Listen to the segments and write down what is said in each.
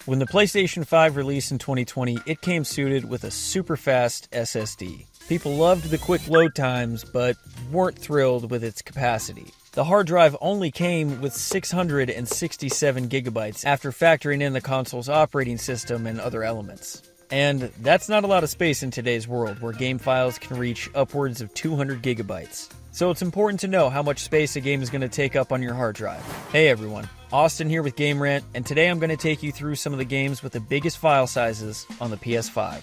When the PlayStation 5 released in 2020, it came suited with a super fast SSD. People loved the quick load times, but weren't thrilled with its capacity. The hard drive only came with 667 gigabytes after factoring in the console's operating system and other elements. And that's not a lot of space in today's world, where game files can reach upwards of 200 gigabytes. So it's important to know how much space a game is going to take up on your hard drive. Hey everyone, Austin here with Game Rant, and today I'm going to take you through some of the games with the biggest file sizes on the PS5.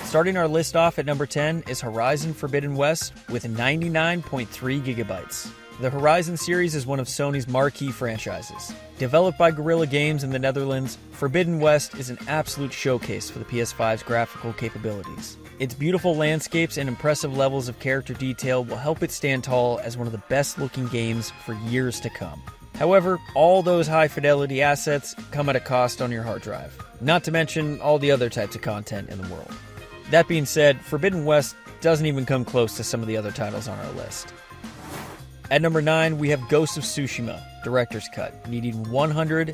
Starting our list off at number 10 is Horizon Forbidden West with 99.3 gigabytes. The Horizon series is one of Sony's marquee franchises. Developed by Guerrilla Games in the Netherlands, Forbidden West is an absolute showcase for the PS5's graphical capabilities. Its beautiful landscapes and impressive levels of character detail will help it stand tall as one of the best-looking games for years to come. However, all those high-fidelity assets come at a cost on your hard drive, not to mention all the other types of content in the world. That being said, Forbidden West doesn't even come close to some of the other titles on our list. At number 9, we have Ghost of Tsushima, Director's Cut, needing 113.6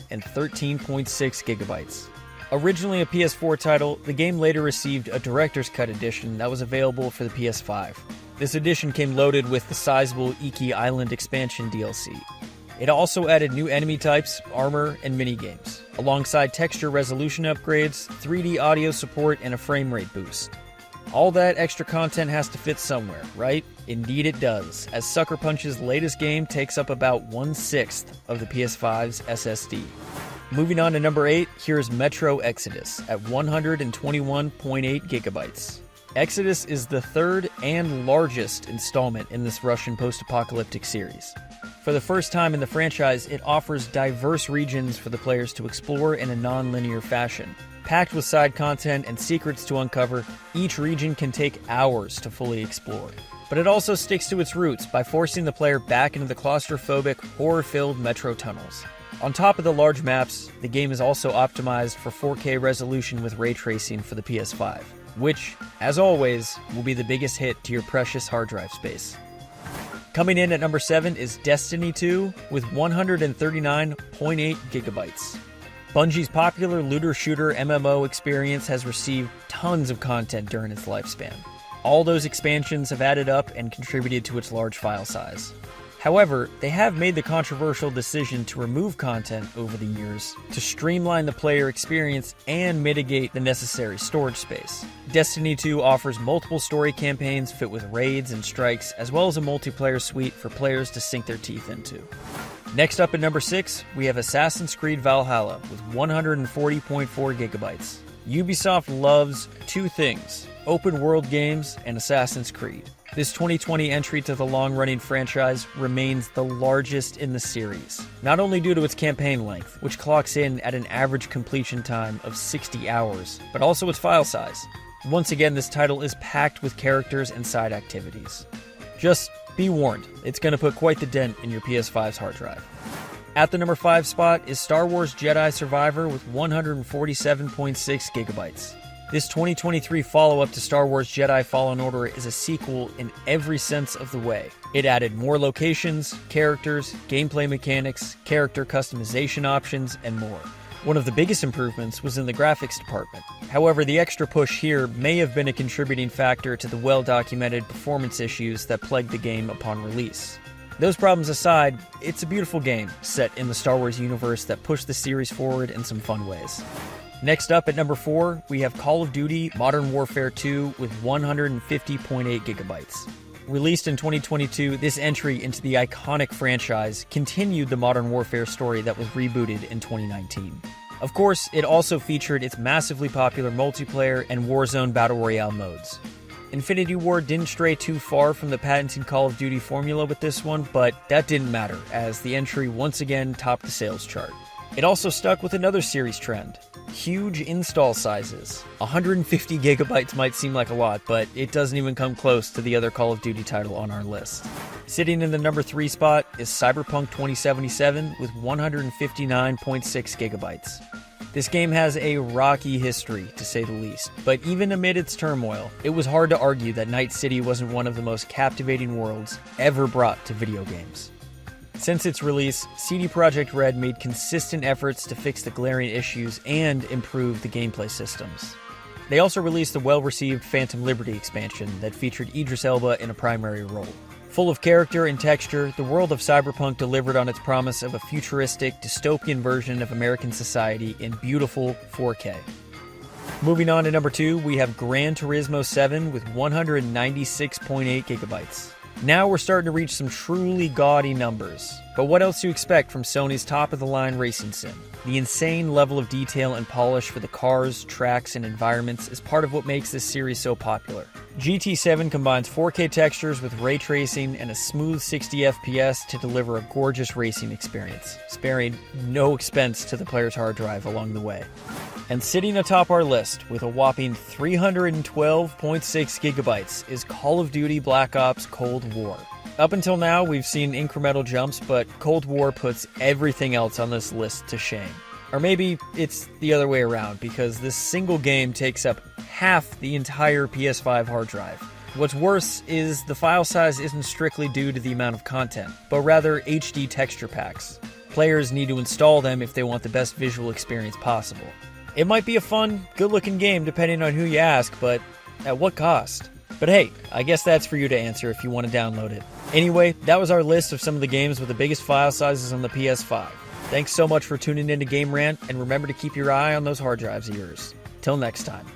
gigabytes. Originally a PS4 title, the game later received a Director's Cut edition that was available for the PS5. This edition came loaded with the sizable Iki Island expansion DLC. It also added new enemy types, armor, and minigames, alongside texture resolution upgrades, 3D audio support, and a frame rate boost. All that extra content has to fit somewhere, right? Indeed it does, as Sucker Punch's latest game takes up about 1/6 of the PS5's SSD. Moving on to number 8, here's Metro Exodus at 121.8 gigabytes. Exodus is the third and largest installment in this Russian post-apocalyptic series. For the first time in the franchise, it offers diverse regions for the players to explore in a non-linear fashion. Packed with side content and secrets to uncover, each region can take hours to fully explore. But it also sticks to its roots by forcing the player back into the claustrophobic, horror-filled metro tunnels. On top of the large maps, the game is also optimized for 4K resolution with ray tracing for the PS5, which, as always, will be the biggest hit to your precious hard drive space. Coming in at number 7 is Destiny 2 with 139.8 gigabytes. Bungie's popular looter-shooter MMO experience has received tons of content during its lifespan. All those expansions have added up and contributed to its large file size. However, they have made the controversial decision to remove content over the years to streamline the player experience and mitigate the necessary storage space. Destiny 2 offers multiple story campaigns fit with raids and strikes, as well as a multiplayer suite for players to sink their teeth into. Next up at number 6, we have Assassin's Creed Valhalla with 140.4 gigabytes. Ubisoft loves two things: open world games and Assassin's Creed. This 2020 entry to the long-running franchise remains the largest in the series, not only due to its campaign length, which clocks in at an average completion time of 60 hours, but also its file size. Once again, this title is packed with characters and side activities. Just be warned, it's going to put quite the dent in your PS5's hard drive. At the number 5 spot is Star Wars Jedi Survivor with 147.6 gigabytes. This 2023 follow-up to Star Wars Jedi Fallen Order is a sequel in every sense of the way. It added more locations, characters, gameplay mechanics, character customization options, and more. One of the biggest improvements was in the graphics department. However, the extra push here may have been a contributing factor to the well-documented performance issues that plagued the game upon release. Those problems aside, it's a beautiful game set in the Star Wars universe that pushed the series forward in some fun ways. Next up at number 4, we have Call of Duty Modern Warfare 2 with 150.8 gigabytes. Released in 2022, this entry into the iconic franchise continued the Modern Warfare story that was rebooted in 2019. Of course, it also featured its massively popular multiplayer and Warzone Battle Royale modes. Infinity Ward didn't stray too far from the patented Call of Duty formula with this one, but that didn't matter, as the entry once again topped the sales chart. It also stuck with another series trend: huge install sizes. 150 gigabytes might seem like a lot, but it doesn't even come close to the other Call of Duty title on our list. Sitting in the number 3 spot is Cyberpunk 2077 with 159.6 gigabytes. This game has a rocky history, to say the least, but even amid its turmoil, it was hard to argue that Night City wasn't one of the most captivating worlds ever brought to video games. Since its release, CD Projekt Red made consistent efforts to fix the glaring issues and improve the gameplay systems. They also released the well-received Phantom Liberty expansion that featured Idris Elba in a primary role. Full of character and texture, the world of Cyberpunk delivered on its promise of a futuristic, dystopian version of American society in beautiful 4K. Moving on to number 2, we have Gran Turismo 7 with 196.8 gigabytes. Now we're starting to reach some truly gaudy numbers. But what else do you expect from Sony's top-of-the-line racing sim? The insane level of detail and polish for the cars, tracks, and environments is part of what makes this series so popular. GT7 combines 4K textures with ray tracing and a smooth 60 FPS to deliver a gorgeous racing experience, sparing no expense to the player's hard drive along the way. And sitting atop our list with a whopping 312.6 gigabytes is Call of Duty Black Ops Cold War. Up until now, we've seen incremental jumps, but Cold War puts everything else on this list to shame. Or maybe it's the other way around, because this single game takes up half the entire PS5 hard drive. What's worse is the file size isn't strictly due to the amount of content, but rather HD texture packs. Players need to install them if they want the best visual experience possible. It might be a fun, good-looking game depending on who you ask, but at what cost? But hey, I guess that's for you to answer if you want to download it. Anyway, that was our list of some of the games with the biggest file sizes on the PS5. Thanks so much for tuning in to Game Rant, and remember to keep your eye on those hard drives of yours. Till next time.